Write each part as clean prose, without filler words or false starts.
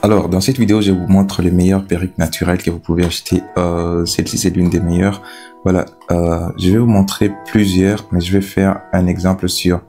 Alors, dans cette vidéo, je vous montre les meilleures perruques naturelles que vous pouvez acheter. Celle-ci, c'est l'une des meilleures. Voilà, je vais vous montrer plusieurs, mais je vais faire un exemple sur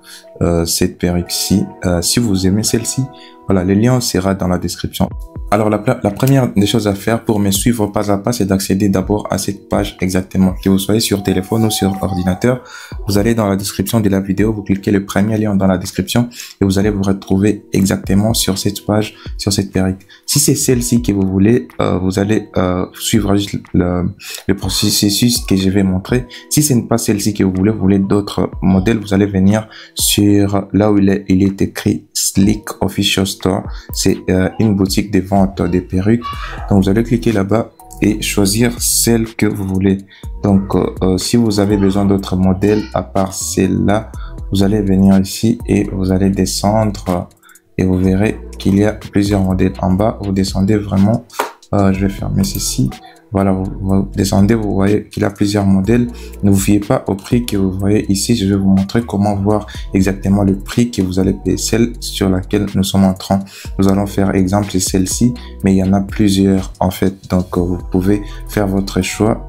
cette perruque-ci. Si vous aimez celle-ci, voilà, le lien sera dans la description. Alors, la première des choses à faire pour me suivre pas à pas, c'est d'accéder d'abord à cette page exactement. Que vous soyez sur téléphone ou sur ordinateur, vous allez dans la description de la vidéo, vous cliquez le premier lien dans la description et vous allez vous retrouver exactement sur cette page, sur cette perruque. Si c'est celle-ci que vous voulez, vous allez suivre juste le processus que je vais montrer. Si ce n'est pas celle-ci que vous voulez d'autres modèles, vous allez venir sur là où il est écrit Slick Official Store. C'est une boutique de vente des perruques. Donc vous allez cliquer là-bas et choisir celle que vous voulez. Donc si vous avez besoin d'autres modèles à part celle-là, vous allez venir ici et vous allez descendre et vous verrez qu'il y a plusieurs modèles en bas. Vous descendez vraiment, je vais fermer ceci. Voilà, vous descendez, vous voyez qu'il y a plusieurs modèles. Ne vous fiez pas au prix que vous voyez ici. Je vais vous montrer comment voir exactement le prix que vous allez payer. Celle sur laquelle nous sommes en train. Nous allons faire exemple, c'est celle-ci, mais il y en a plusieurs en fait. Donc, vous pouvez faire votre choix.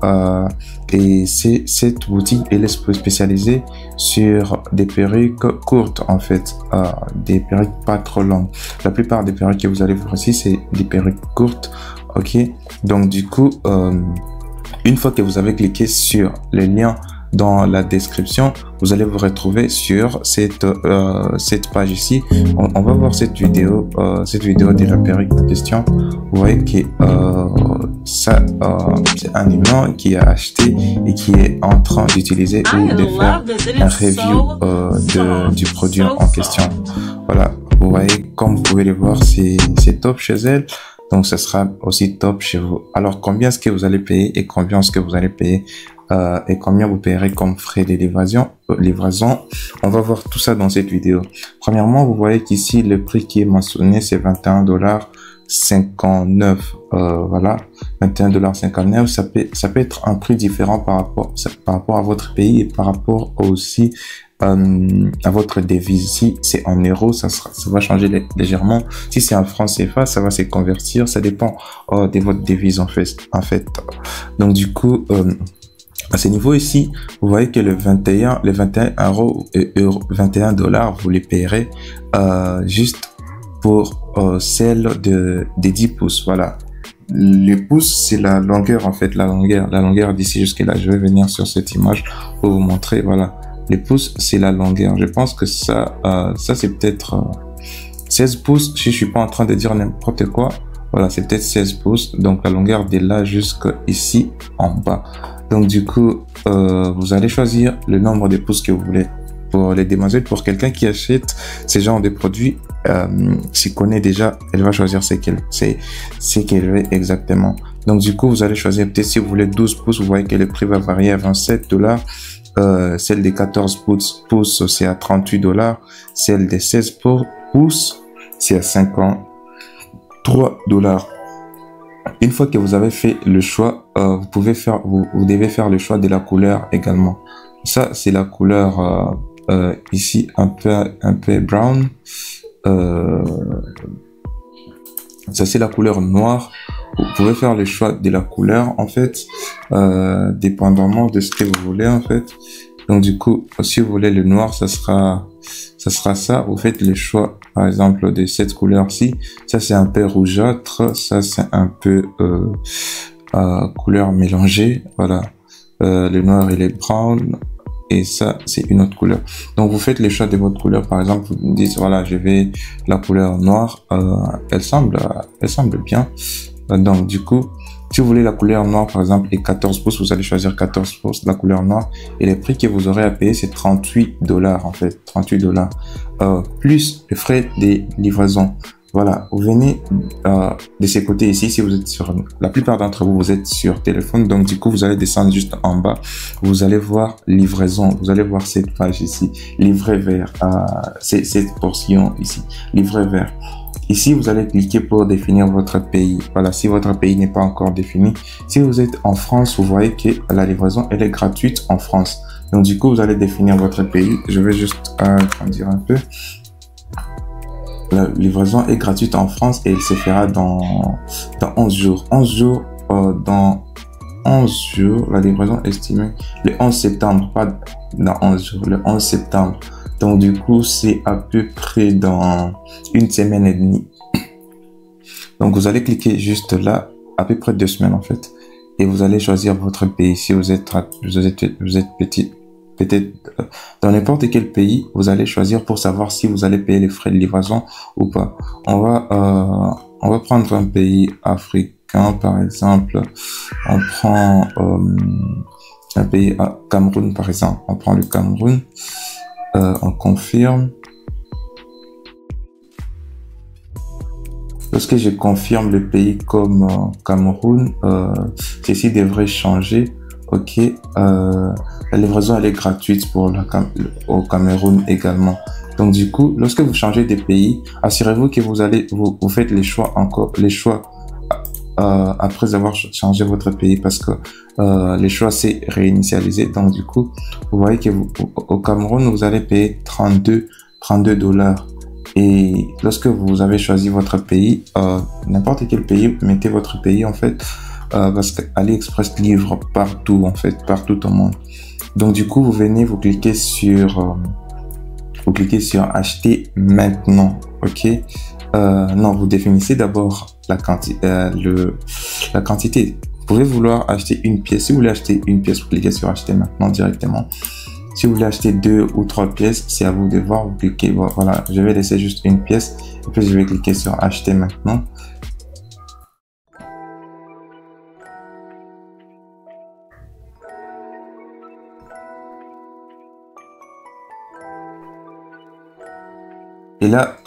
Et cette boutique, elle est spécialisée sur des perruques courtes en fait. Des perruques pas trop longues. La plupart des perruques que vous allez voir ici, c'est des perruques courtes. Ok, donc du coup, une fois que vous avez cliqué sur le lien dans la description, vous allez vous retrouver sur cette page ici. On va voir cette vidéo de la perruque en question. Vous voyez que ça, c'est un humain qui a acheté et qui est en train d'utiliser ou de faire un review du produit en question. Voilà, vous voyez, comme vous pouvez le voir, c'est top chez elle. Donc, ce sera aussi top chez vous. Alors, combien est-ce que vous allez payer et combien est-ce que vous allez payer et combien vous payerez comme frais de livraison. On va voir tout ça dans cette vidéo. Premièrement, vous voyez qu'ici, le prix qui est mentionné, c'est $21,59. Voilà, $21,59. Ça peut être un prix différent par rapport à votre pays et par rapport aussi à votre devise. Si c'est en euros, ça va changer légèrement. Si c'est en francs CFA, ça va se convertir. Ça dépend de votre devise en fait. Donc du coup, à ce niveau ici, vous voyez que les 21 $21, vous les payerez juste pour celle des 10 pouces. Voilà. Les pouces, c'est la longueur en fait, la longueur d'ici jusqu'à là. Je vais venir sur cette image pour vous montrer. Voilà. Les pouces, c'est la longueur. Je pense que ça c'est peut-être 16 pouces, si je suis pas en train de dire n'importe quoi. Voilà, c'est peut-être 16 pouces. Donc, la longueur de là jusqu'à ici, en bas. Donc, du coup, vous allez choisir le nombre de pouces que vous voulez. Pour les demoiselles, pour quelqu'un qui achète ce genre de produits, s'y connaît déjà, elle va choisir ce qu'elle veut exactement. Donc, du coup, vous allez choisir peut-être si vous voulez 12 pouces, vous voyez que le prix va varier à $27. Celle des 14 pouces, c'est à $38. Celle des 16 pouces, c'est à $53. Une fois que vous avez fait le choix, vous devez faire le choix de la couleur également. Ça, c'est la couleur ici, un peu brown. Ça, c'est la couleur noire. Vous pouvez faire le choix de la couleur, en fait, dépendamment de ce que vous voulez, en fait. Donc, du coup, si vous voulez le noir, ça sera ça. Vous faites le choix, par exemple, de cette couleur-ci. Ça, c'est un peu rougeâtre. Ça, c'est un peu couleur mélangée. Voilà. Le noir, il est brown. Et ça, c'est une autre couleur. Donc, vous faites le choix de votre couleur. Par exemple, vous dites, voilà, je vais la couleur noire. Elle semble bien. Donc, du coup, si vous voulez la couleur noire, par exemple, et 14 pouces, vous allez choisir 14 pouces, la couleur noire. Et le prix que vous aurez à payer, c'est $38, en fait. $38. Plus les frais de livraison. Voilà, vous venez de ces côtés ici, si vous êtes la plupart d'entre vous, vous êtes sur téléphone, donc du coup, vous allez descendre juste en bas, vous allez voir livraison, vous allez voir cette page ici, livret vers, cette portion ici, livret vers. Ici, vous allez cliquer pour définir votre pays. Voilà, si votre pays n'est pas encore défini. Si vous êtes en France, vous voyez que la livraison, elle est gratuite en France. Donc du coup, vous allez définir votre pays. Je vais juste grandir un peu. La livraison est gratuite en France et elle se fera dans 11 jours. 11 jours, dans 11 jours, la livraison estimée le 11 septembre, pas dans 11 jours, le 11 septembre. Donc du coup, c'est à peu près dans une semaine et demie. Donc vous allez cliquer juste là, à peu près 2 semaines en fait. Et vous allez choisir votre pays. Si vous êtes petit, peut-être dans n'importe quel pays, vous allez choisir pour savoir si vous allez payer les frais de livraison ou pas. On va prendre un pays africain, par exemple. On prend un pays, Cameroun, par exemple. On prend le Cameroun. On confirme. Lorsque je confirme le pays comme Cameroun, ceci devrait changer. Ok, la livraison elle est gratuite pour au Cameroun également. Donc du coup, lorsque vous changez de pays, assurez-vous que vous faites les choix après avoir changé votre pays, parce que les choix c'est réinitialisé. Donc du coup, vous voyez que au Cameroun vous allez payer 32 $. Et lorsque vous avez choisi votre pays, n'importe quel pays, mettez votre pays en fait, parce que AliExpress livre partout en fait, partout au monde. Donc du coup, vous venez, vous cliquez sur acheter maintenant, ok. Non, vous définissez d'abord la quantité. Vous pouvez vouloir acheter une pièce. Si vous voulez acheter une pièce, vous cliquez sur acheter maintenant directement. Si vous voulez acheter 2 ou 3 pièces, c'est à vous de voir. Vous cliquez, voilà, je vais laisser juste une pièce et puis je vais cliquer sur acheter maintenant. Et là,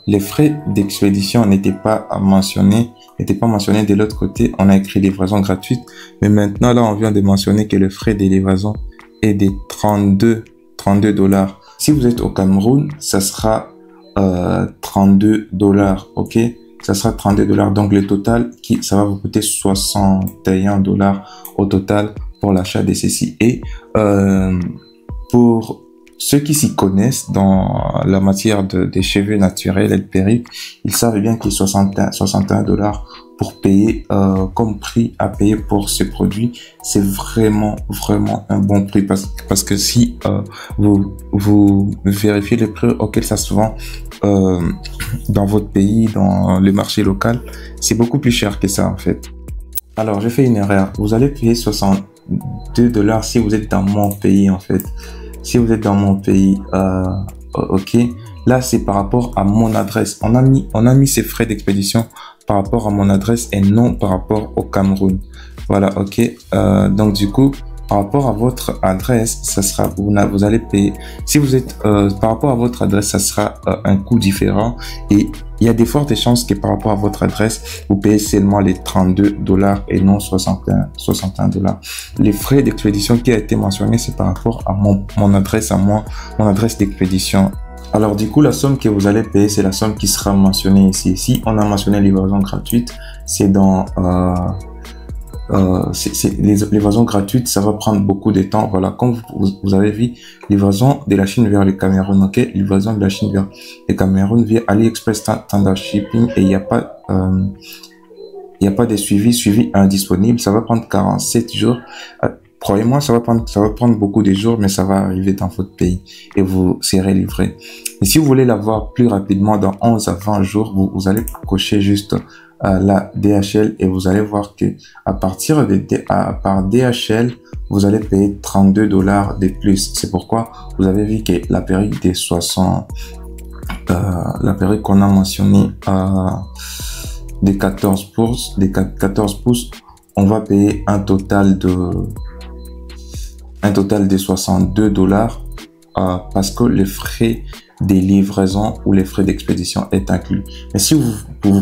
les frais d'expédition n'étaient pas mentionnés de l'autre côté. On a écrit livraison gratuite, mais maintenant là, on vient de mentionner que le frais de livraison est de 32 $. Si vous êtes au Cameroun, ça sera 32 $, ok. Ça sera 32 $. Donc le total, ça va vous coûter 61 $ au total pour l'achat de ceci. Et pour ceux qui s'y connaissent dans la matière des cheveux naturels et de perruques, ils savent bien qu'il y a 61 $ pour payer comme prix à payer pour ce produit. C'est vraiment un bon prix, parce que si vous vérifiez le prix auquel ça se vend dans votre pays, dans le marché local, c'est beaucoup plus cher que ça en fait. Alors j'ai fait une erreur. Vous allez payer 62 $ si vous êtes dans mon pays en fait. Si vous êtes dans mon pays, ok. Là, c'est par rapport à mon adresse. On a mis ces frais d'expédition par rapport à mon adresse et non par rapport au Cameroun. Voilà, ok. Donc du coup, par rapport à votre adresse, ça sera, vous allez payer. Si vous êtes par rapport à votre adresse, ça sera un coût différent. Et il y a de fortes chances que par rapport à votre adresse, vous payez seulement les 32 $ et non 61 $. Les frais d'expédition qui a été mentionné, c'est par rapport à mon adresse à moi, mon adresse d'expédition. Alors du coup, la somme que vous allez payer, c'est la somme qui sera mentionnée ici. Ici, on a mentionné livraison gratuite. C'est dans les livraisons gratuites, ça va prendre beaucoup de temps. Voilà, comme vous avez vu, livraison de la Chine vers le Cameroun, ok, livraison de la Chine vers le Cameroun via AliExpress Standard Shipping, et il n'y a pas de suivi indisponible. Ça va prendre 47 jours. Croyez-moi, ça va prendre beaucoup de jours, mais ça va arriver dans votre pays et vous serez livré. Et si vous voulez l'avoir plus rapidement, dans 11 à 20 jours, vous allez cocher juste la DHL et vous allez voir que à partir par DHL, vous allez payer 32 $ de plus. C'est pourquoi vous avez vu que la perruque des 60, la perruque qu'on a mentionnée des 14 pouces, on va payer un total de 62 $ parce que les frais des livraisons ou les frais d'expédition est inclus. Mais si vous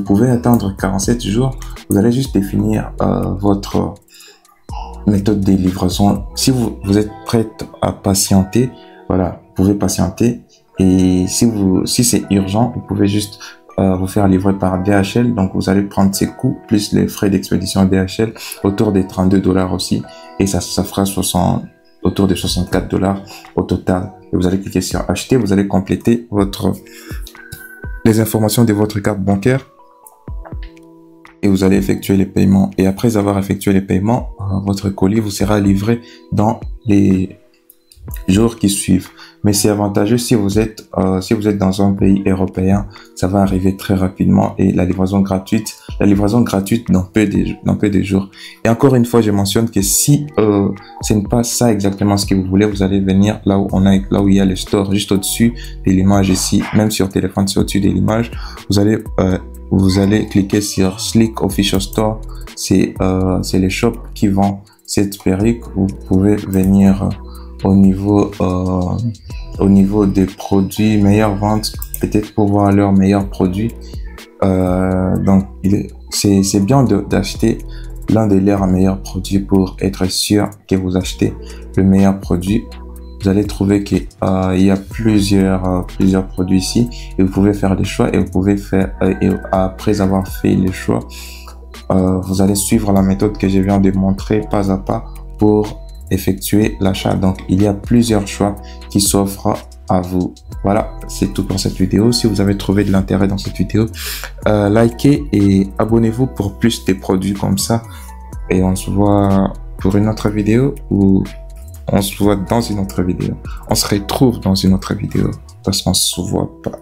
pouvez attendre 47 jours, vous allez juste définir votre méthode de livraison. Si vous êtes prête à patienter, voilà, vous pouvez patienter. Et si c'est urgent, vous pouvez juste vous faire livrer par DHL. Donc vous allez prendre ces coûts plus les frais d'expédition DHL autour des 32 $ aussi, et ça fera autour de 64 $ au total. Et vous allez cliquer sur acheter, vous allez compléter votre les informations de votre carte bancaire et vous allez effectuer les paiements. Et après avoir effectué les paiements, votre colis vous sera livré dans les jours qui suivent. Mais c'est avantageux si vous êtes dans un pays européen, ça va arriver très rapidement et la livraison gratuite dans peu de jours. Et encore une fois, je mentionne que si ce n'est pas ça exactement ce que vous voulez, vous allez venir là où il y a le store juste au-dessus de l'image ici, même sur téléphone c'est au-dessus de l'image. Vous allez cliquer sur Slick Official Store. C'est les shops qui vendent cette perruque. Vous pouvez venir au niveau des produits, meilleures ventes, peut-être pour voir leurs meilleurs produits. Donc, c'est bien d'acheter l'un de leurs meilleurs produits pour être sûr que vous achetez le meilleur produit. Vous allez trouver qu'il y a plusieurs produits ici et vous pouvez faire des choix et vous pouvez faire, et après avoir fait les choix, vous allez suivre la méthode que je viens de montrer pas à pas pour effectuer l'achat. Donc, il y a plusieurs choix qui s'offrent à vous. Voilà, c'est tout pour cette vidéo. Si vous avez trouvé de l'intérêt dans cette vidéo, likez et abonnez-vous pour plus de produits comme ça. Et on se voit pour une autre vidéo ou on se voit dans une autre vidéo. On se retrouve dans une autre vidéo parce qu'on se voit pas.